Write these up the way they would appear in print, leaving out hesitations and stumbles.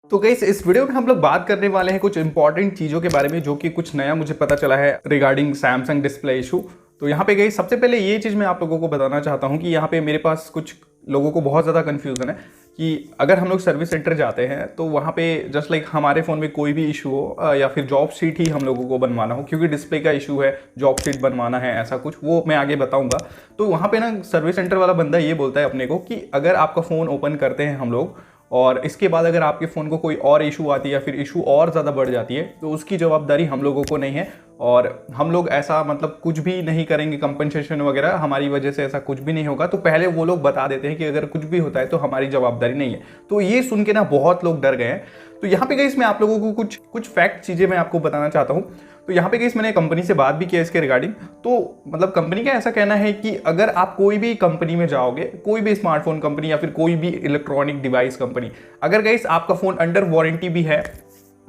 तो गाइस इस वीडियो में हम लोग बात करने वाले हैं कुछ इंपॉर्टेंट चीज़ों के बारे में जो कि कुछ नया मुझे पता चला है रिगार्डिंग सैमसंग डिस्प्ले इशू। तो यहाँ पे गाइस सबसे पहले ये चीज़ मैं आप लोगों को बताना चाहता हूँ कि यहाँ पे मेरे पास कुछ लोगों को बहुत ज़्यादा कन्फ्यूज़न है कि अगर हम लोग सर्विस सेंटर जाते हैं तो वहाँ पे जस्ट लाइक हमारे फ़ोन में कोई भी इशू हो या फिर जॉब शीट ही हम लोगों को बनवाना हो, क्योंकि डिस्प्ले का इशू है, जॉब शीट बनवाना है, ऐसा कुछ वो मैं आगे बताऊँगा। तो वहाँ पे ना सर्विस सेंटर वाला बंदा ये बोलता है अपने को कि अगर आपका फ़ोन ओपन करते हैं हम लोग और इसके बाद अगर आपके फ़ोन को कोई और इशू आती है या फिर इशू और ज़्यादा बढ़ जाती है तो उसकी जवाबदारी हम लोगों को नहीं है और हम लोग ऐसा मतलब कुछ भी नहीं करेंगे, कंपनसेशन वगैरह हमारी वजह से ऐसा कुछ भी नहीं होगा। तो पहले वो लोग बता देते हैं कि अगर कुछ भी होता है तो हमारी जवाबदारी नहीं है। तो ये सुन के ना बहुत लोग डर गए हैं। तो यहाँ पे गाइस मैं आप लोगों को कुछ फैक्ट चीज़ें मैं आपको बताना चाहता हूँ। तो यहाँ पे गाइस मैंने कंपनी से बात भी किया इसके रिगार्डिंग। तो मतलब कंपनी का ऐसा कहना है कि अगर आप कोई भी कंपनी में जाओगे, कोई भी स्मार्टफोन कंपनी या फिर कोई भी इलेक्ट्रॉनिक डिवाइस कंपनी, अगर गाइस आपका फ़ोन अंडर वारंटी भी है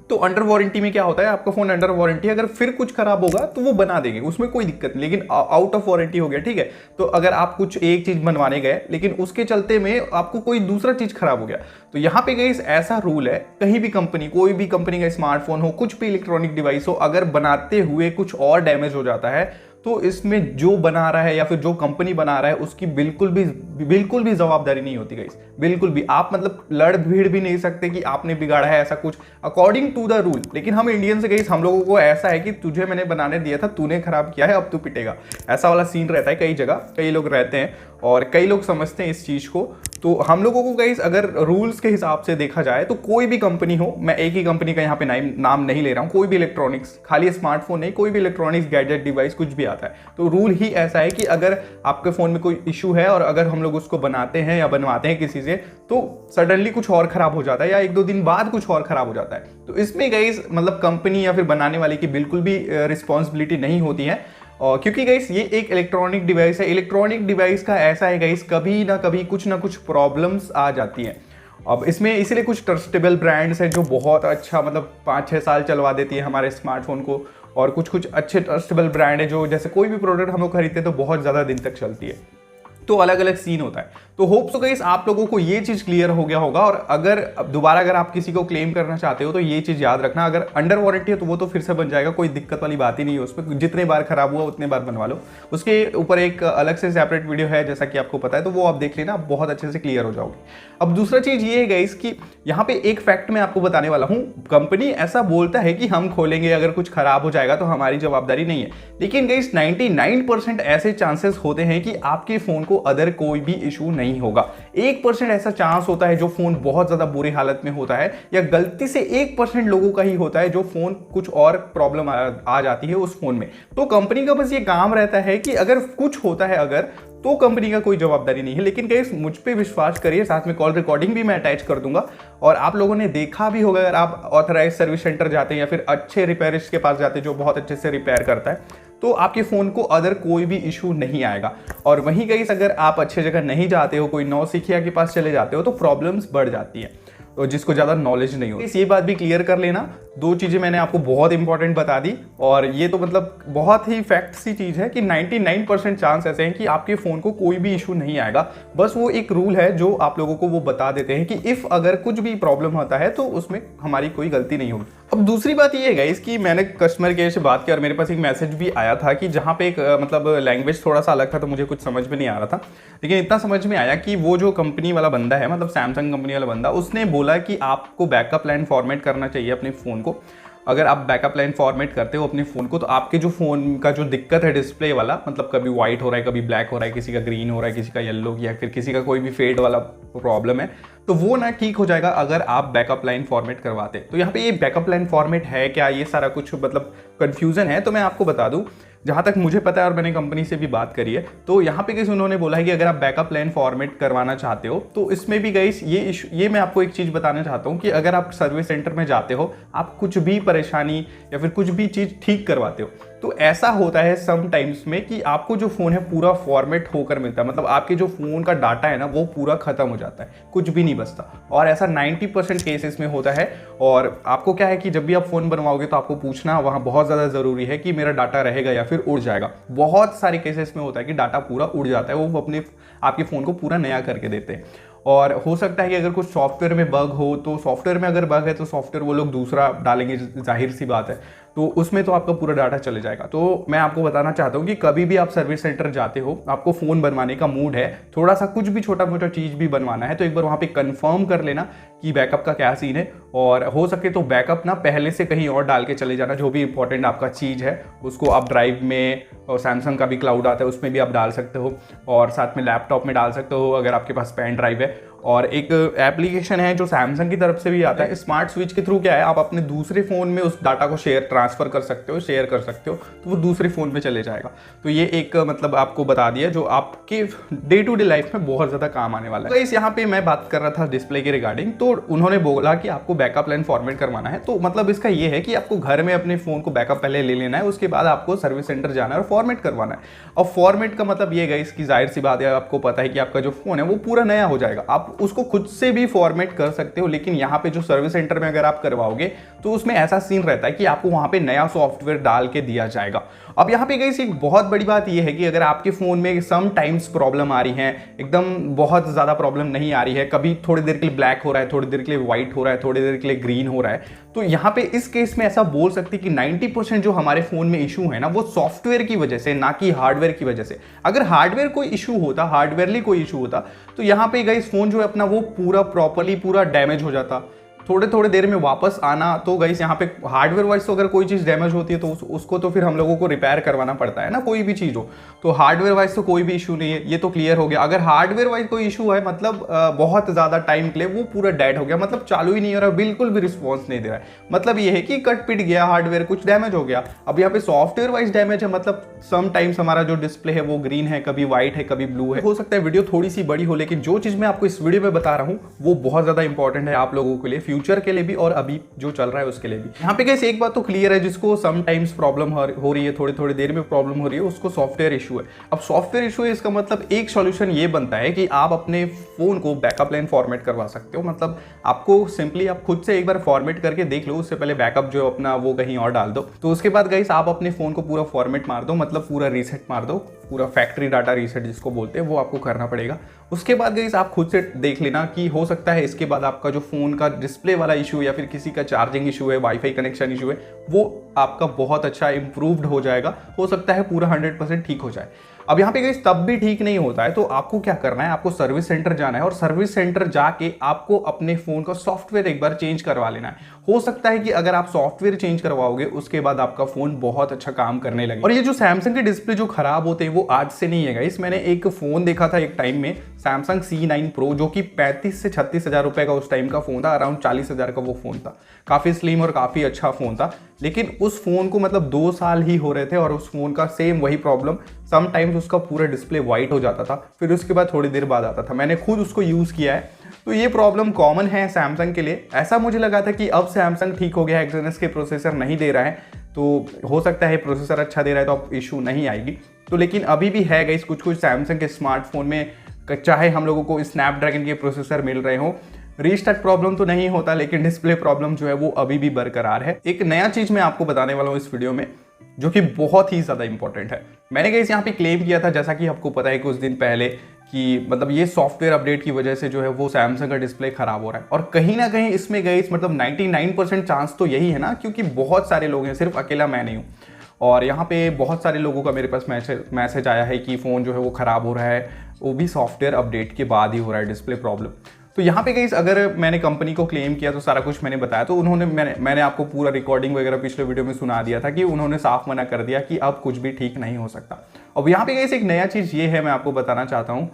तो अंडर वारंटी में क्या होता है, आपका फोन अंडर वारंटी अगर फिर कुछ खराब होगा तो वो बना देंगे, उसमें कोई दिक्कत नहीं। लेकिन आउट ऑफ वारंटी हो गया, ठीक है, तो अगर आप कुछ एक चीज बनवाने गए लेकिन उसके चलते में आपको कोई दूसरा चीज खराब हो गया तो यहाँ पे गाइस ऐसा रूल है, कहीं भी कंपनी, कोई भी कंपनी का स्मार्टफोन हो, कुछ भी इलेक्ट्रॉनिक डिवाइस हो, अगर बनाते हुए कुछ और डैमेज हो जाता है तो इसमें जो बना रहा है या फिर जो कंपनी बना रहा है उसकी बिल्कुल भी जवाबदारी नहीं होती गाइस, बिल्कुल भी। आप मतलब लड़ भीड़ भी नहीं सकते कि आपने बिगाड़ा है ऐसा कुछ, अकॉर्डिंग टू द रूल। लेकिन हम इंडियन से गाइस हम लोगों को ऐसा है कि तुझे मैंने बनाने दिया था, तूने खराब किया है, अब तू पिटेगा, ऐसा वाला सीन रहता है। कई जगह कई लोग रहते हैं और कई लोग समझते हैं इस चीज को। तो हम लोगों को गाइस अगर रूल्स के हिसाब से देखा जाए तो कोई भी कंपनी हो, मैं एक ही कंपनी का यहाँ पे नाम नहीं ले रहा हूँ, कोई भी इलेक्ट्रॉनिक्स, खाली स्मार्टफोन नहीं, कोई भी इलेक्ट्रॉनिक्स गैजेट डिवाइस कुछ भी आता है तो रूल ही ऐसा है कि अगर आपके फोन में कोई इशू है और अगर हम लोग उसको बनाते हैं या बनवाते हैं किसी से तो सडनली कुछ और खराब हो जाता है या एक दो दिन बाद कुछ और खराब हो जाता है, तो इसमें गाइस मतलब कंपनी या फिर बनाने वाले की बिल्कुल भी रिस्पॉन्सिबिलिटी नहीं होती है। और क्योंकि गाइस ये एक इलेक्ट्रॉनिक डिवाइस है, इलेक्ट्रॉनिक डिवाइस का ऐसा है गाइस कभी ना कभी कुछ ना कुछ प्रॉब्लम्स आ जाती हैं। अब इसमें इसीलिए कुछ ट्रस्टेबल ब्रांड्स हैं जो बहुत अच्छा मतलब 5-6 साल चलवा देती है हमारे स्मार्टफोन को, और कुछ अच्छे ट्रस्टेबल ब्रांड है जो जैसे कोई भी प्रोडक्ट हम लोग खरीदते हैं तो बहुत ज़्यादा दिन तक चलती है। तो अलग अलग सीन होता है। तो होप सो गाइस आप लोगों को ये चीज क्लियर हो गया होगा। और अगर दोबारा अगर आप किसी को क्लेम करना चाहते हो तो ये चीज याद रखना, अगर अंडर वारंटी है तो वो तो फिर से बन जाएगा, कोई दिक्कत वाली बात ही नहीं है उसमें, जितने बार खराब हुआ उतने बार बनवा लो। उसके ऊपर एक अलग से सेपरेट वीडियो है जैसा कि आपको पता है, तो वो आप देख लेना, बहुत अच्छे से क्लियर हो जाओगे। अब दूसरा चीज ये है गाइस कि यहाँ पे एक फैक्ट मैं आपको बताने वाला हूँ। कंपनी ऐसा बोलता है कि हम खोलेंगे, अगर कुछ खराब हो जाएगा तो हमारी जवाबदारी नहीं है, लेकिन गाइस 99% ऐसे चांसेस होते हैं कि आपके फोन को अदर कोई भी इशू नहीं होगा। 1% ऐसा चांस होता है जो फोन बहुत ज्यादा बुरी हालत में होता है, या गलती से 1% लोगों का ही होता है जो फोन कुछ और प्रॉब्लम आ जाती है उस फोन में। तो कंपनी का बस ये काम रहता है कि अगर कुछ होता है अगर, तो कंपनी का कोई जवाबदारी नहीं है। लेकिन गाइस मुझ पे विश्वास करिए, साथ में कॉल रिकॉर्डिंग भी मैं अटैच कर दूंगा, और आप लोगों ने देखा भी होगा अगर आप ऑथराइज सर्विस सेंटर जाते हैं या फिर अच्छे रिपेयरिस्ट के पास जाते हैं जो बहुत अच्छे से रिपेयर करता है, तो आपके फ़ोन को अदर कोई भी इशू नहीं आएगा। और वहीं गाइस अगर आप अच्छे जगह नहीं जाते हो, कोई नौसिखिया के पास चले जाते हो तो प्रॉब्लम्स बढ़ जाती हैं, तो जिसको ज़्यादा नॉलेज नहीं हो। ये बात भी क्लियर कर लेना। दो चीज़ें मैंने आपको बहुत इंपॉर्टेंट बता दी, और ये तो मतलब बहुत ही फैक्ट सी चीज़ है कि 99% चांस ऐसे हैं कि आपके फ़ोन को कोई भी इशू नहीं आएगा। बस वो एक रूल है जो आप लोगों को वो बता देते हैं कि इफ़ अगर कुछ भी प्रॉब्लम होता है तो उसमें हमारी कोई गलती नहीं होगी। अब दूसरी बात ये है इसकी, मैंने कस्टमर केयर से बात की और मेरे पास एक मैसेज भी आया था कि जहाँ पे एक मतलब लैंग्वेज थोड़ा सा अलग था तो मुझे कुछ समझ में नहीं आ रहा था, लेकिन इतना समझ में आया कि वो जो कंपनी वाला बंदा है, मतलब सैमसंग कंपनी वाला बंदा, उसने बोला कि आपको बैकअप लाइन फॉर्मेट करना चाहिए अपने फ़ोन को। अगर आप बैकअप लाइन फॉर्मेट करते हो अपने फ़ोन को तो आपके जो फ़ोन का जो दिक्कत है डिस्प्ले वाला, मतलब कभी वाइट हो रहा है, कभी ब्लैक हो रहा है, किसी का ग्रीन हो रहा है, किसी का येलो, या फिर किसी का कोई भी फेड वाला प्रॉब्लम है, तो वो ना ठीक हो जाएगा अगर आप बैकअप लाइन फॉर्मेट करवाते। तो यहाँ पे ये बैकअप लाइन फॉर्मेट है क्या, ये सारा कुछ मतलब कन्फ्यूज़न है, तो मैं आपको बता दूँ जहाँ तक मुझे पता है और मैंने कंपनी से भी बात करी है, तो यहाँ पे किसी उन्होंने बोला है कि अगर आप बैकअप लाइन फॉर्मेट करवाना चाहते हो तो इसमें भी गाइस ये मैं आपको एक चीज़ बताना चाहता हूँ कि अगर आप सर्विस सेंटर में जाते हो, आप कुछ भी परेशानी या फिर कुछ भी चीज़ ठीक करवाते हो, तो ऐसा होता है समटाइम्स में कि आपको जो फ़ोन है पूरा फॉर्मेट होकर मिलता है, मतलब आपके जो फ़ोन का डाटा है ना वो पूरा ख़त्म हो जाता है, कुछ भी नहीं बचता। और ऐसा 90% केसेस में होता है। और आपको क्या है कि जब भी आप फ़ोन बनवाओगे तो आपको पूछना वहाँ बहुत ज़्यादा ज़रूरी है कि मेरा डाटा रहेगा या फिर उड़ जाएगा। बहुत सारे केसेस में होता है कि डाटा पूरा उड़ जाता है, वो अपने आपके फ़ोन को पूरा नया करके देते हैं। और हो सकता है कि अगर कुछ सॉफ्टवेयर में बग हो तो सॉफ्टवेयर में अगर बग है तो सॉफ्टवेयर वो लोग दूसरा डालेंगे, जाहिर सी बात है, तो उसमें तो आपका पूरा डाटा चले जाएगा। तो मैं आपको बताना चाहता हूँ कि कभी भी आप सर्विस सेंटर जाते हो, आपको फ़ोन बनवाने का मूड है, थोड़ा सा कुछ भी छोटा मोटा चीज़ भी बनवाना है, तो एक बार वहाँ पे कंफर्म कर लेना कि बैकअप का क्या सीन है, और हो सके तो बैकअप ना पहले से कहीं और डाल के चले जाना। जो भी इंपॉर्टेंट आपका चीज़ है उसको आप ड्राइव में, और सैमसंग का भी क्लाउड आता है उसमें भी आप डाल सकते हो, और साथ में लैपटॉप में डाल सकते हो अगर आपके पास पेन ड्राइव है। और एक एप्लीकेशन है जो सैमसंग की तरफ से भी आता है, स्मार्ट स्विच के थ्रू क्या है, आप अपने दूसरे फ़ोन में उस डाटा को ट्रांसफ़र कर सकते हो, शेयर कर सकते हो, तो वो दूसरे फ़ोन पे चले जाएगा। तो ये एक मतलब आपको बता दिया जो आपके डे टू डे लाइफ में बहुत ज़्यादा काम आने वाला है। तो इस यहाँ पे मैं बात कर रहा था डिस्प्ले के रिगार्डिंग, तो उन्होंने बोला कि आपको बैकअप लाइन फॉर्मेट करवाना है। तो मतलब इसका ये है कि आपको घर में अपने फ़ोन को बैकअप पहले ले लेना है, उसके बाद आपको सर्विस सेंटर जाना है और फॉर्मेट करवाना है। और फॉर्मेट का मतलब ये है, इसकी जाहिर सी बात है, आपको पता है कि आपका जो फ़ोन है वो पूरा नया हो जाएगा। आप उसको खुद से भी फॉर्मेट कर सकते हो, लेकिन यहाँ पे जो सर्विस सेंटर में अगर आप करवाओगे तो उसमें ऐसा सीन रहता है कि आपको वहाँ पे नया सॉफ्टवेयर डाल के दिया जाएगा। अब यहाँ पे गाइस एक बहुत बड़ी बात यह है कि अगर आपके फ़ोन में सम टाइम्स प्रॉब्लम आ रही है, एकदम बहुत ज़्यादा प्रॉब्लम नहीं आ रही है, कभी थोड़ी देर के लिए ब्लैक हो रहा है, थोड़ी देर के लिए व्हाइट हो रहा है, थोड़ी देर के लिए ग्रीन हो रहा है, तो यहाँ पे इस केस में ऐसा बोल सकते हैं कि 90% जो हमारे फ़ोन में इशू है ना, वो सॉफ्टवेयर की वजह से, ना कि हार्डवेयर की वजह से। अगर हार्डवेयर कोई इशू होता, हार्डवेयरली कोई इशू होता, तो यहाँ पे गाइस फ़ोन जो है अपना वो पूरा प्रॉपरली पूरा डैमेज हो जाता, थोड़े देर में वापस आना। तो गाइस यहाँ पे हार्डवेयर वाइज तो अगर कोई चीज़ डैमेज होती है तो उसको तो फिर हम लोगों को रिपेयर करवाना पड़ता है ना, कोई भी चीज़ हो। तो हार्डवेयर वाइज तो कोई भी इशू नहीं है, ये तो क्लियर हो गया। अगर हार्डवेयर वाइज कोई इशू है, मतलब बहुत ज़्यादा टाइम के लिए वो पूरा डेड हो गया, मतलब चालू ही नहीं हो रहा, बिल्कुल भी रिस्पॉन्स नहीं दे रहा है, मतलब ये है कि कट पिट गया, हार्डवेयर कुछ डैमेज हो गया। अब यहाँ पे सॉफ्टवेयर वाइज डैमेज है, मतलब सम टाइम्स हमारा जो डिस्प्ले है वो ग्रीन है, कभी व्हाइट है, कभी ब्लू है। हो सकता है वीडियो थोड़ी सी बड़ी हो, लेकिन जो चीज़ मैं आपको इस वीडियो में बता रहा हूँ वो बहुत ज़्यादा इंपॉर्टेंट है आप लोगों के लिए, फ्यूचर के लिए भी और अभी जो चल रहा है उसके लिए भी। यहाँ पे कैसे एक बात तो क्लियर है, जिसको सम टाइम्स प्रॉब्लम हो रही है, थोड़ी देर में प्रॉब्लम हो रही है, उसको सॉफ्टवेयर इशू है। अब सॉफ्टवेयर इशू है, इसका मतलब एक सॉल्यूशन ये बनता है कि आप अपने फोन को बैकअप लाइन फॉर्मेट करवा सकते हो। मतलब आपको सिंपली आप खुद से एक बार फॉर्मेट करके देख लो, उससे पहले बैकअप जो अपना वो कहीं और डाल दो। तो उसके बाद गाइस आप अपने फोन को पूरा फॉर्मेट मार दो, मतलब पूरा रीसेट मार दो, पूरा फैक्ट्री डाटा रीसेट जिसको बोलते हैं, वो आपको करना पड़ेगा। उसके बाद गाइस आप खुद से देख लेना कि हो सकता है इसके बाद आपका जो फोन का डिस्प्ले वाला इशू या फिर किसी का चार्जिंग इशू है, वाईफाई कनेक्शन इशू है, वो आपका बहुत अच्छा इंप्रूव्ड हो जाएगा। हो सकता है पूरा 100% ठीक हो जाए। अब यहाँ पे गाइस तब भी ठीक नहीं होता है, तो आपको क्या करना है, आपको सर्विस सेंटर जाना है और सर्विस सेंटर जाके आपको अपने फोन का सॉफ्टवेयर एक बार चेंज करवा लेना है। हो सकता है कि अगर आप सॉफ्टवेयर चेंज करवाओगे उसके बाद आपका फोन बहुत अच्छा काम करने लगे। और ये जो सैमसंग के डिस्प्ले जो खराब होते हैं वो आज से नहीं है गाइस। मैंने एक फोन देखा था एक टाइम में, सैमसंग C9 Pro, जो कि 35 से 36 हज़ार रुपए का उस टाइम का फोन था, अराउंड 40 हज़ार का वो फोन था। काफी स्लिम और काफी अच्छा फोन था, लेकिन उस फोन को मतलब 2 साल ही हो रहे थे और उस फोन का सेम वही प्रॉब्लम, समटाइम्स उसका पूरा डिस्प्ले व्हाइट हो जाता था, फिर उसके बाद थोड़ी देर बाद आता था। मैंने खुद उसको यूज किया है, तो ये प्रॉब्लम कॉमन है सैमसंग के लिए। ऐसा मुझे लगा था कि अब सैमसंग ठीक हो गया है, एक्सयनस के प्रोसेसर नहीं दे रहा है, तो हो सकता है प्रोसेसर अच्छा दे रहा है तो अब इशू नहीं आएगी। तो लेकिन अभी भी है गाइस कुछ सैमसंग के स्मार्टफोन में, चाहे हम लोगों को स्नैपड्रैगन के प्रोसेसर मिल रहे हो, रीस्टार्ट प्रॉब्लम तो नहीं होता, लेकिन डिस्प्ले प्रॉब्लम जो है वो अभी भी बरकरार है। एक नया चीज़ मैं आपको बताने वाला हूँ इस वीडियो में, जो कि बहुत ही ज़्यादा इंपॉर्टेंट है। मैंने गाइस यहाँ पे क्लेम किया था, जैसा कि आपको पता है कुछ दिन पहले, कि मतलब ये सॉफ्टवेयर अपडेट की वजह से जो है वो सैमसंग का डिस्प्ले खराब हो रहा है। और कहीं ना कहीं इसमें गाइस मतलब 99% चांस तो यही है ना, क्योंकि बहुत सारे लोग हैं, सिर्फ अकेला मैं नहीं हूँ। और यहाँ पे बहुत सारे लोगों का मेरे पास मैसेज आया है कि फ़ोन जो है वो ख़राब हो रहा है, वो भी सॉफ्टवेयर अपडेट के बाद ही हो रहा है डिस्प्ले प्रॉब्लम। तो यहाँ पे गाइस अगर मैंने कंपनी को क्लेम किया तो सारा कुछ मैंने बताया, तो उन्होंने मैंने आपको पूरा रिकॉर्डिंग वगैरह पिछले वीडियो में सुना दिया था कि उन्होंने साफ मना कर दिया कि अब कुछ भी ठीक नहीं हो सकता। अब यहाँ पे गाइस एक नया चीज़ ये है, मैं आपको बताना चाहता हूँ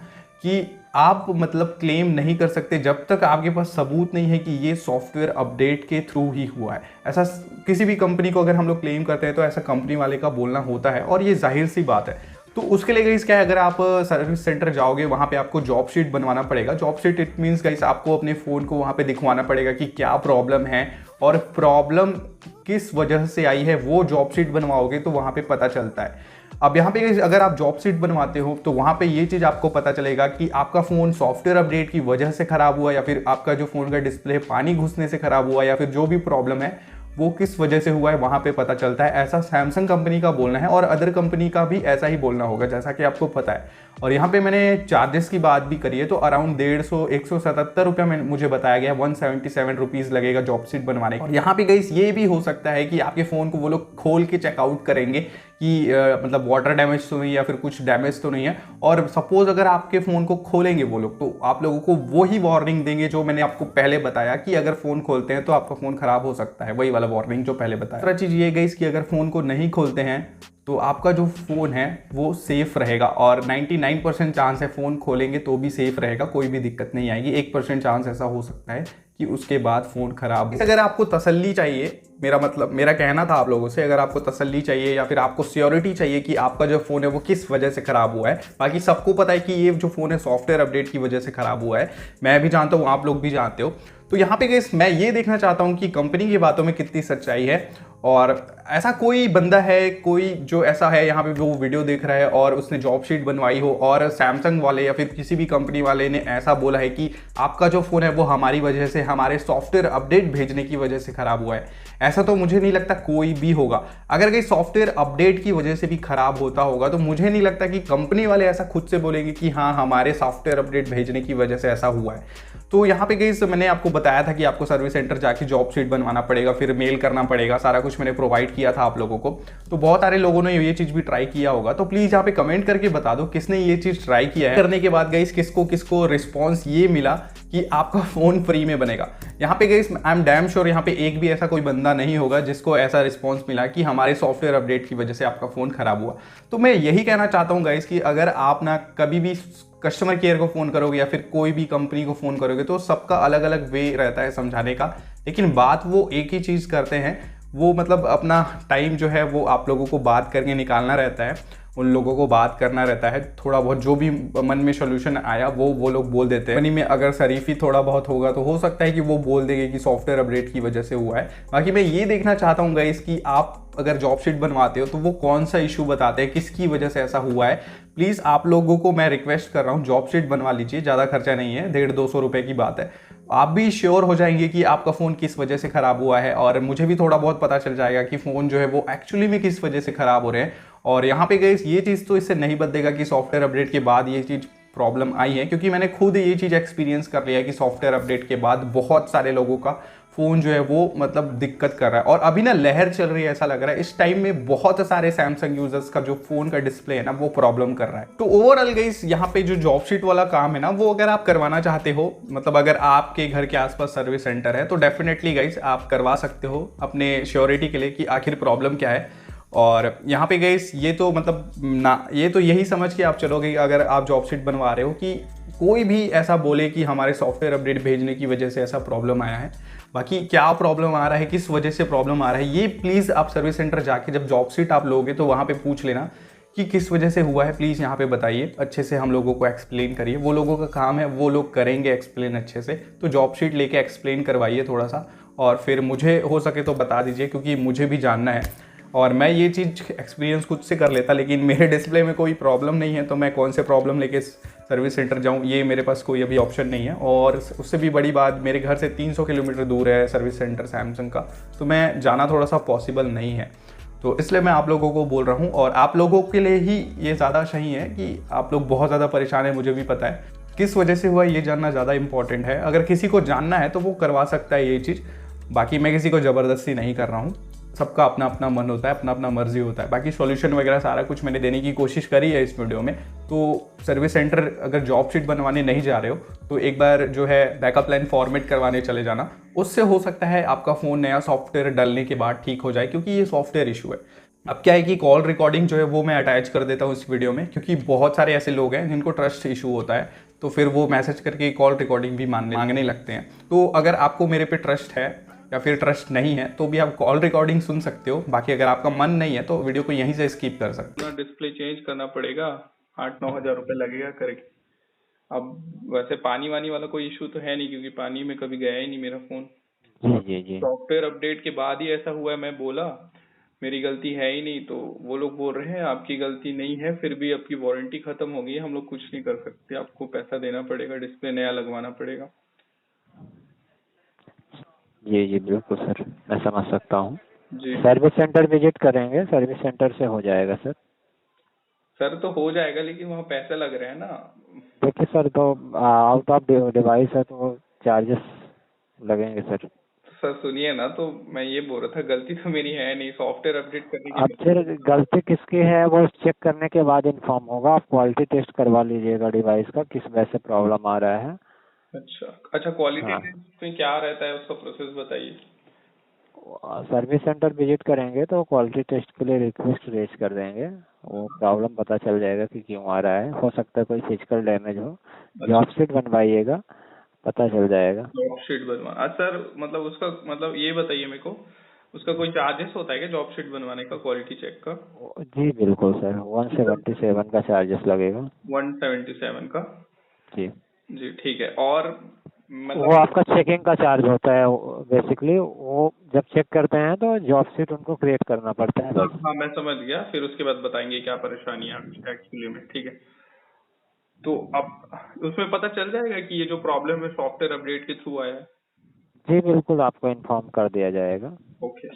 कि आप मतलब क्लेम नहीं कर सकते जब तक आपके पास सबूत नहीं है कि ये सॉफ्टवेयर अपडेट के थ्रू ही हुआ है। ऐसा किसी भी कंपनी को अगर हम लोग क्लेम करते हैं तो ऐसा कंपनी वाले का बोलना होता है, और ये जाहिर सी बात है। तो उसके लिए गाइस क्या है, अगर आप सर्विस सेंटर जाओगे वहाँ पे आपको जॉब शीट बनवाना पड़ेगा। Job sheet it means guys आपको अपने फ़ोन को वहाँ पे दिखवाना पड़ेगा कि क्या प्रॉब्लम है और प्रॉब्लम किस वजह से आई है, वो जॉब शीट बनवाओगे तो वहाँ पे पता चलता है। अब यहाँ पे अगर आप जॉब शीट बनवाते हो तो वहाँ पे ये चीज़ आपको पता चलेगा कि आपका फ़ोन सॉफ्टवेयर अपडेट की वजह से ख़राब हुआ, या फिर आपका जो फ़ोन का डिस्प्ले पानी घुसने से ख़राब हुआ, या फिर जो भी प्रॉब्लम है वो किस वजह से हुआ है, वहाँ पे पता चलता है। ऐसा सैमसंग कंपनी का बोलना है और अदर कंपनी का भी ऐसा ही बोलना होगा, जैसा कि आपको पता है। और यहाँ पे मैंने चार्जेस की बात भी करी है तो अराउंड 177 रुपये में मुझे बताया गया 177 रुपीज़ लगेगा जॉब सीट बनवाने का। और यहाँ पे गाइस ये भी हो सकता है कि आपके फ़ोन को वो लोग खोल के चेकआउट करेंगे कि मतलब वाटर डैमेज तो नहीं या फिर कुछ डैमेज तो नहीं है। और सपोज अगर आपके फ़ोन को खोलेंगे वो लोग तो आप लोगों को वो ही वार्निंग देंगे जो मैंने आपको पहले बताया कि अगर फ़ोन खोलते हैं तो आपका फ़ोन ख़राब हो सकता है, वही वाला वार्निंग जो पहले बताया। दूसरा चीज़ ये गाइस कि अगर फ़ोन को नहीं खोलते हैं तो आपका जो फ़ोन है वो सेफ़ रहेगा और 99% चांस है फ़ोन खोलेंगे तो भी सेफ़ रहेगा, कोई भी दिक्कत नहीं आएगी। 1% चांस ऐसा हो सकता है कि उसके बाद फ़ोन ख़राब हो। अगर आपको तसल्ली चाहिए, मेरा कहना था आप लोगों से, अगर आपको तसल्ली चाहिए या फिर आपको सियोरिटी चाहिए कि आपका जो फ़ोन है वो किस वजह से ख़राब हुआ है, बाकी सबको पता है कि ये जो फ़ोन है सॉफ्टवेयर अपडेट की वजह से ख़राब हुआ है, मैं भी जानता हूँ, आप लोग भी जानते हो। तो यहाँ पे गाइस मैं ये देखना चाहता हूँ कि कंपनी की बातों में कितनी सच्चाई है। और ऐसा कोई बंदा है, कोई जो ऐसा है यहाँ पे वो वीडियो देख रहा है और उसने जॉब शीट बनवाई हो और सैमसंग वाले या फिर किसी भी कंपनी वाले ने ऐसा बोला है कि आपका जो फ़ोन है वो हमारी वजह से, हमारे सॉफ्टवेयर अपडेट भेजने की वजह से ख़राब हुआ है, ऐसा तो मुझे नहीं लगता कोई भी होगा। अगर कहीं सॉफ्टवेयर अपडेट की वजह से भी ख़राब होता होगा तो मुझे नहीं लगता कि कंपनी वाले ऐसा खुद से बोलेंगे कि हाँ हमारे सॉफ्टवेयर अपडेट भेजने की वजह से ऐसा हुआ है। तो यहाँ पे गाइस मैंने आपको बताया था कि आपको सर्विस सेंटर जाके जॉब शीट बनवाना पड़ेगा, फिर मेल करना पड़ेगा, सारा कुछ मैंने प्रोवाइड किया था आप लोगों को। तो बहुत सारे लोगों ने ये चीज़ भी ट्राई किया होगा, तो प्लीज़ यहाँ पे कमेंट करके बता दो किसने ये चीज़ ट्राई किया है। करने के बाद गाइस किसको किसको रिस्पॉन्स ये मिला कि आपका फ़ोन फ्री में बनेगा। यहाँ पे guys I am damn sure यहाँ पे एक भी ऐसा कोई बंदा नहीं होगा जिसको ऐसा रिस्पॉन्स मिला कि हमारे सॉफ्टवेयर अपडेट की वजह से आपका फ़ोन ख़राब हुआ। तो मैं यही कहना चाहता हूँ गाइस कि अगर आप ना कभी भी कस्टमर केयर को फ़ोन करोगे या फिर कोई भी कंपनी को फ़ोन करोगे तो सबका अलग अलग वे रहता है समझाने का, लेकिन बात वो एक ही चीज़ करते हैं, वो मतलब अपना टाइम जो है वो आप लोगों को बात करके निकालना रहता है, उन लोगों को बात करना रहता है। थोड़ा बहुत जो भी मन में सोल्यूशन आया वो लोग बोल देते हैं। कंपनी में अगर शरीफी थोड़ा बहुत होगा तो हो सकता है कि वो बोल देंगे कि सॉफ्टवेयर अपडेट की वजह से हुआ है। बाकी मैं ये देखना चाहता हूँ गाइस कि आप अगर जॉब शीट बनवाते हो तो वो कौन सा इशू बताते हैं, किसकी वजह से ऐसा हुआ है। प्लीज़ आप लोगों को मैं रिक्वेस्ट कर रहा हूँ जॉब शीट बनवा लीजिए, ज़्यादा खर्चा नहीं है, 150-200 रुपये की बात है। आप भी श्योर हो जाएंगे कि आपका फ़ोन किस वजह से ख़राब हुआ है और मुझे भी थोड़ा बहुत पता चल जाएगा कि फ़ोन जो है वो एक्चुअली में किस वजह से ख़राब हो रहे हैं। और यहाँ पे गाइस ये चीज़ तो इससे नहीं बदलेगा कि सॉफ्टवेयर अपडेट के बाद ये चीज़ प्रॉब्लम आई है, क्योंकि मैंने खुद ये चीज़ एक्सपीरियंस कर लिया है कि सॉफ्टवेयर अपडेट के बाद बहुत सारे लोगों का फ़ोन जो है वो मतलब दिक्कत कर रहा है। और अभी ना लहर चल रही है, ऐसा लग रहा है इस टाइम में बहुत सारे सैमसंग यूजर्स का जो फ़ोन का डिस्प्ले है ना वो प्रॉब्लम कर रहा है। तो ओवरऑल गाइस यहाँ पे जो जॉब शीट वाला काम है ना वो अगर आप करवाना चाहते हो, मतलब अगर आपके घर के आसपास सर्विस सेंटर है तो डेफिनेटली गाइस आप करवा सकते हो अपने श्योरिटी के लिए कि आखिर प्रॉब्लम क्या है। और यहाँ पे गाइस ये तो मतलब ना, ये तो यही समझ के आप चलोगे अगर आप जॉब शीट बनवा रहे हो कि कोई भी ऐसा बोले कि हमारे सॉफ्टवेयर अपडेट भेजने की वजह से ऐसा प्रॉब्लम आया है। बाकी क्या प्रॉब्लम आ रहा है, किस वजह से प्रॉब्लम आ रहा है, ये प्लीज़ आप सर्विस सेंटर जाके जब जॉब शीट आप लोगे तो वहाँ पे पूछ लेना कि किस वजह से हुआ है। प्लीज़ यहाँ पे बताइए, अच्छे से हम लोगों को एक्सप्लेन करिए, वो लोगों का काम है, वो लोग करेंगे एक्सप्लेन अच्छे से। तो जॉब शीट लेके एक्सप्लेन करवाइए थोड़ा सा और फिर मुझे हो सके तो बता दीजिए, क्योंकि मुझे भी जानना है। और मैं ये चीज़ एक्सपीरियंस खुद से कर लेता, लेकिन मेरे डिस्प्ले में कोई प्रॉब्लम नहीं है तो मैं कौन से प्रॉब्लम लेके सर्विस सेंटर जाऊँ, ये मेरे पास कोई अभी ऑप्शन नहीं है। और उससे भी बड़ी बात, मेरे घर से 300 किलोमीटर दूर है सर्विस सेंटर सैमसंग का, तो मैं जाना थोड़ा सा पॉसिबल नहीं है। तो इसलिए मैं आप लोगों को बोल रहा हूँ और आप लोगों के लिए ही ये ज़्यादा सही है कि आप लोग बहुत ज़्यादा परेशान है, मुझे भी पता है किस वजह से हुआ, ये जानना ज़्यादा इंपॉर्टेंट है। अगर किसी को जानना है तो वो करवा सकता है ये चीज़, बाकी मैं किसी को ज़बरदस्ती नहीं कर रहा हूँ। सबका अपना अपना मन होता है, अपना अपना मर्जी होता है। बाकी सॉल्यूशन वगैरह सारा कुछ मैंने देने की कोशिश करी है इस वीडियो में। तो सर्विस सेंटर अगर जॉब शीट बनवाने नहीं जा रहे हो तो एक बार जो है बैकअप प्लान फॉर्मेट करवाने चले जाना, उससे हो सकता है आपका फ़ोन नया सॉफ्टवेयर डालने के बाद ठीक हो जाए, क्योंकि ये सॉफ्टवेयर इशू है। अब क्या है कि कॉल रिकॉर्डिंग जो है वो मैं अटैच कर देता हूँ इस वीडियो में, क्योंकि बहुत सारे ऐसे लोग हैं जिनको ट्रस्ट इशू होता है, तो फिर वो मैसेज करके कॉल रिकॉर्डिंग भी मांगने लगते हैं। तो अगर आपको मेरे पे ट्रस्ट है या फिर ट्रस्ट नहीं है तो भी आप कॉल रिकॉर्डिंग सुन सकते हो। बाकी अगर आपका मन नहीं है तो वीडियो को यहीं से स्किप कर सकते हो। डिस्प्ले चेंज करना पड़ेगा, 8-9 हज़ार रुपये लगेगा करके। अब वैसे पानी वानी वाला कोई इशू तो है नहीं, क्योंकि पानी में कभी गया ही नहीं मेरा फ़ोन। जी। सॉफ्टवेयर अपडेट के बाद ही ऐसा हुआ है। मैं बोला मेरी गलती है ही नहीं, तो वो लोग बोल रहे हैं आपकी गलती नहीं है, फिर भी आपकी वारंटी खत्म हो गई है, हम लोग कुछ नहीं कर सकते, आपको पैसा देना पड़ेगा, डिस्प्ले नया लगवाना पड़ेगा। जी बिल्कुल सर, मैं समझ सकता हूँ। जी सर्विस सेंटर विजिट करेंगे, सर्विस सेंटर से हो जाएगा सर। सर तो हो जाएगा, लेकिन वहाँ पैसे लग रहे हैं ना। देखिए सर, तो आउट ऑफ डिवाइस है तो चार्जेस लगेंगे सर। तो सर सुनिए ना, तो मैं ये बोल रहा था, गलती तो मेरी है नहीं, सॉफ्टवेयर अपडेट करने के अब बाद। फिर गलती किसकी है वो चेक करने के बाद इन्फॉर्म होगा। आप क्वालिटी टेस्ट करवा लीजिएगा डिवाइस का, किस वजह से प्रॉब्लम आ रहा है। अच्छा अच्छा, क्वालिटी हाँ, टेस्ट में क्या रहता है, उसका प्रोसेस बताइए। सर्विस सेंटर विजिट करेंगे तो क्वालिटी टेस्ट के लिए रिक्वेस्ट रेज कर देंगे। वो प्रॉब्लम पता चल जाएगा कि क्यों आ रहा है। हो सकता है कोई फिजिकल डैमेज हो। अच्छा, जॉब शीट बनवाइएगा, पता चल जाएगा। जॉब शीट बनवा, सर मतलब उसका मतलब ये बताइए मेरे को, उसका कोई चार्जेस होता है क्या जॉब शीट बनवाने का, क्वालिटी चेक का? जी बिल्कुल सर, 177 का चार्जेस लगेगा। 177 का? जी, जी ठीक है। और वो मतलब आपका चेकिंग का चार्ज होता है। बेसिकली वो जब चेक करते हैं तो जॉब शीट उनको क्रिएट करना पड़ता है हाँ बस। हाँ, मैं समझ गया, फिर उसके बाद बताएंगे क्या परेशानी है एक्चुअली में, ठीक है। तो अब उसमें पता चल जाएगा कि ये जो प्रॉब्लम है सॉफ्टवेयर अपडेट के थ्रू आया है। जी बिल्कुल, आपको इन्फॉर्म कर दिया जाएगा। ओके।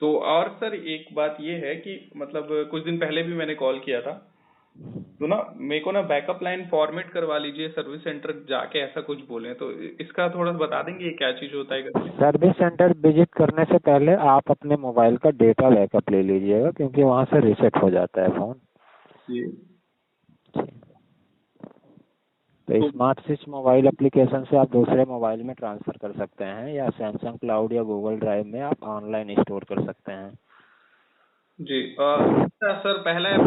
तो और सर एक बात ये है कि मतलब कुछ दिन पहले भी मैंने कॉल किया था, तो ना मेरे को ना बैकअप लाइन फॉर्मेट करवा लीजिए सर्विस सेंटर जाके, ऐसा कुछ बोले, तो इसका थोड़ा सा बता देंगे ये क्या चीज होता है करके? सर्विस सेंटर विजिट करने से पहले आप अपने मोबाइल का डेटा बैकअप ले लीजिएगा, क्योंकि वहाँ से रीसेट हो जाता है फ़ोन। जी। तो तो स्मार्ट स्विच मोबाइल एप्लीकेशन से आप दूसरे मोबाइल में ट्रांसफ़र कर सकते हैं, या सैमसंग क्लाउड या गूगल ड्राइव में आप ऑनलाइन स्टोर कर सकते हैं। जी सर पहला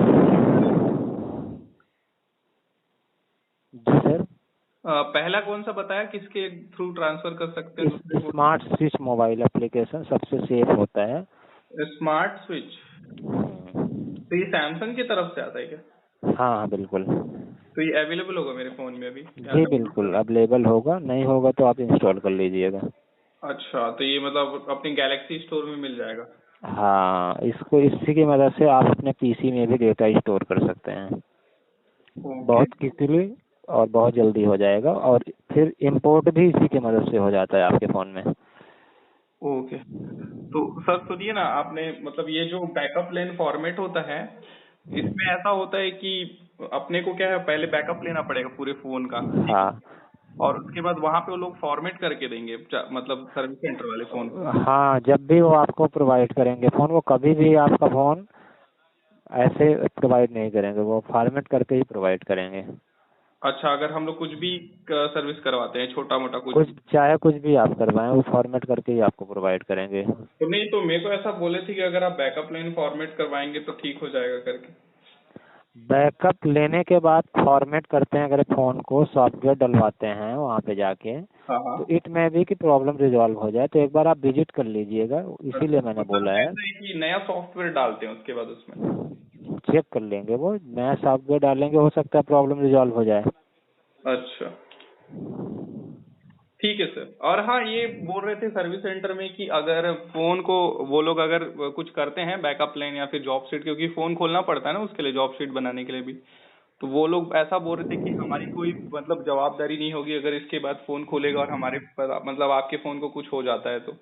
जी सर, पहला कौन सा बताया, किसके थ्रू ट्रांसफर कर सकते हैं दूसरे phone smart switch mobile application सबसे सेफ होता है। में? Smart switch? तो ये सैमसंग की तरफ से आता है क्या? हाँ हाँ बिल्कुल। तो ये अवेलेबल होगा मेरे फोन में अभी या जी डाउनलोड बिल्कुल, कर? अवेलेबल होगा। नहीं होगा तो आप इंस्टॉल कर लीजिएगा। अच्छा, तो ये मतलब अपनी गैलेक्सी स्टोर में मिल जाएगा? हाँ, इसको इसी की मदद से आप अपने पीसी में भी डेटा स्टोर कर सकते हैं। ओके। बहुत क्विकली और बहुत जल्दी हो जाएगा, और फिर इंपोर्ट भी इसी की मदद से हो जाता है आपके फ़ोन में। ओके। तो सर सुनिए ना, आपने मतलब ये जो बैकअप लेन फॉर्मेट होता है, इसमें ऐसा होता है कि अपने को क्या है, पहले बैकअप लेना पड़ेगा पूरे फोन का, ठीक है? हाँ और उसके बाद वहां पे वो लोग फॉर्मेट करके देंगे, मतलब सर्विस सेंटर वाले फोन को। हाँ, जब भी वो आपको प्रोवाइड करेंगे फ़ोन, वो कभी भी आपका फ़ोन ऐसे प्रोवाइड नहीं करेंगे, वो फॉर्मेट करके ही प्रोवाइड करेंगे। अच्छा, अगर हम लोग कुछ भी सर्विस करवाते हैं, छोटा मोटा कुछ कुछ भी, चाहे कुछ भी आप करवाएं, वो फॉर्मेट करके ही आपको प्रोवाइड करेंगे। तो नहीं, तो मेरे को ऐसा बोले थे कि अगर आप बैकअप लाइन फॉर्मेट करवाएंगे तो ठीक हो जाएगा करके। बैकअप लेने के बाद फॉर्मेट करते हैं अगर फ़ोन को, सॉफ्टवेयर डलवाते हैं वहाँ पे जाके, हाँ हाँ। तो इट में भी कि प्रॉब्लम रिजॉल्व हो जाए। तो एक बार आप विजिट कर लीजिएगा, अच्छा, इसीलिए मैंने मतलब बोला है। ऐसा है कि नया सॉफ्टवेयर डालते हैं उसके बाद उसमें? चेक कर लेंगे, वो नया सॉफ्टवेयर डालेंगे, हो सकता है प्रॉब्लम रिजॉल्व हो जाए। अच्छा, ठीक है सर। और हाँ, ये बोल रहे थे सर्विस सेंटर में कि अगर फोन को वो लोग अगर कुछ करते हैं बैकअप लाइन या फिर जॉब शीट, क्योंकि फोन खोलना पड़ता है ना उसके लिए, जॉब शीट बनाने के लिए भी, तो वो लोग ऐसा बोल रहे थे कि हमारी कोई मतलब जवाबदारी नहीं होगी अगर इसके बाद फोन खोलेगा और हमारे मतलब आपके फोन को कुछ हो जाता है तो।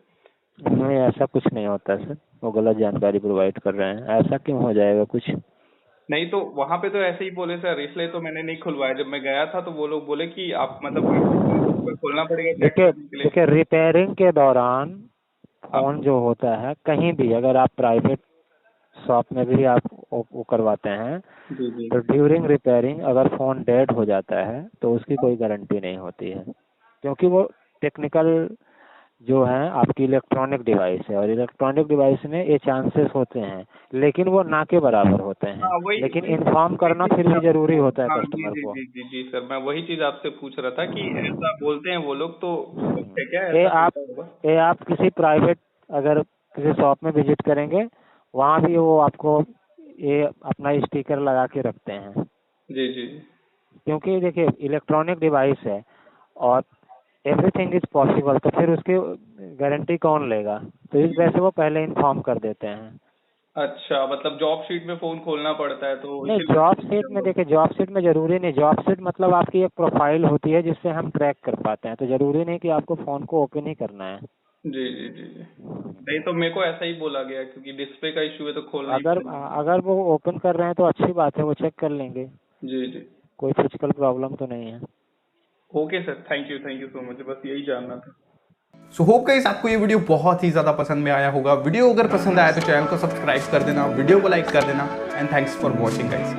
नहीं, ऐसा कुछ नहीं होता सर, वो गलत जानकारी प्रोवाइड कर रहे हैं। ऐसा क्यों हो जाएगा कुछ? नहीं, तो वहां पे तो ऐसे ही बोले सर, इसलिए तो मैंने नहीं खुलवाया। जब मैं गया था तो वो लोग बोले कि आप मतलब फोन खोलना पड़ेगा चेक देखिए करने के लिए। देखिए, रिपेयरिंग के दौरान हाँ। फ़ोन जो होता है, कहीं भी अगर आप प्राइवेट शॉप में भी आप वो करवाते हैं, जी जी। तो ड्यूरिंग रिपेयरिंग अगर फ़ोन डेड हो जाता है तो उसकी कोई गारंटी नहीं होती है, क्योंकि वो टेक्निकल जो है आपकी इलेक्ट्रॉनिक डिवाइस है, और इलेक्ट्रॉनिक डिवाइस में ये चांसेस होते हैं, लेकिन वो ना के बराबर होते हैं। हाँ, वही लेकिन वही इन्फॉर्म वही करना चीज फिर मैं भी ज़रूरी आपको, होता है हाँ जी कस्टमर जी को। जी जी जी सर, मैं वही चीज आपसे पूछ रहा था कि ऐसा बोलते हैं वो लोग, तो सच है क्या, ये ऐसा आप होता होगा? ये आप किसी प्राइवेट अगर किसी शॉप में विजिट करेंगे, वहाँ भी वो आपको ये अपना स्टिकर लगा के रखते हैं, जी जी जी। क्योंकि देखिए इलेक्ट्रॉनिक डिवाइस है और एवरीथिंग इज पॉसिबल, तो फिर उसकी गारंटी कौन लेगा? तो इस वजह से वो पहले इन्फॉर्म कर देते हैं। अच्छा, मतलब जॉब शीट में फोन खोलना पड़ता है तो नहीं, इसीलिए जॉब पूछते शीट हैं हम में लोग। देखिए, जॉब शीट में ज़रूरी नहीं, जॉब शीट मतलब आपकी एक प्रोफाइल होती है जिससे हम ट्रैक कर पाते हैं, तो ज़रूरी नहीं कि आपको फ़ोन को ओपन ही करना है। जी जी जी जी। नहीं तो मेरे को ऐसा ही बोला गया क्योंकि डिस्प्ले का इशू है तो खोलना ही अगर पड़ेगा। अगर वो ओपन कर रहे हैं तो अच्छी बात है, वो चेक कर लेंगे, जी जी। कोई फिजिकल प्रॉब्लम तो नहीं है। Okay sir, thank you so much, बस यही जानना था। सो होप गाइस आपको ये वीडियो बहुत ही ज़्यादा पसंद में आया होगा। वीडियो अगर पसंद आया तो चैनल को सब्सक्राइब कर देना, वीडियो को लाइक कर देना, and thanks for watching guys.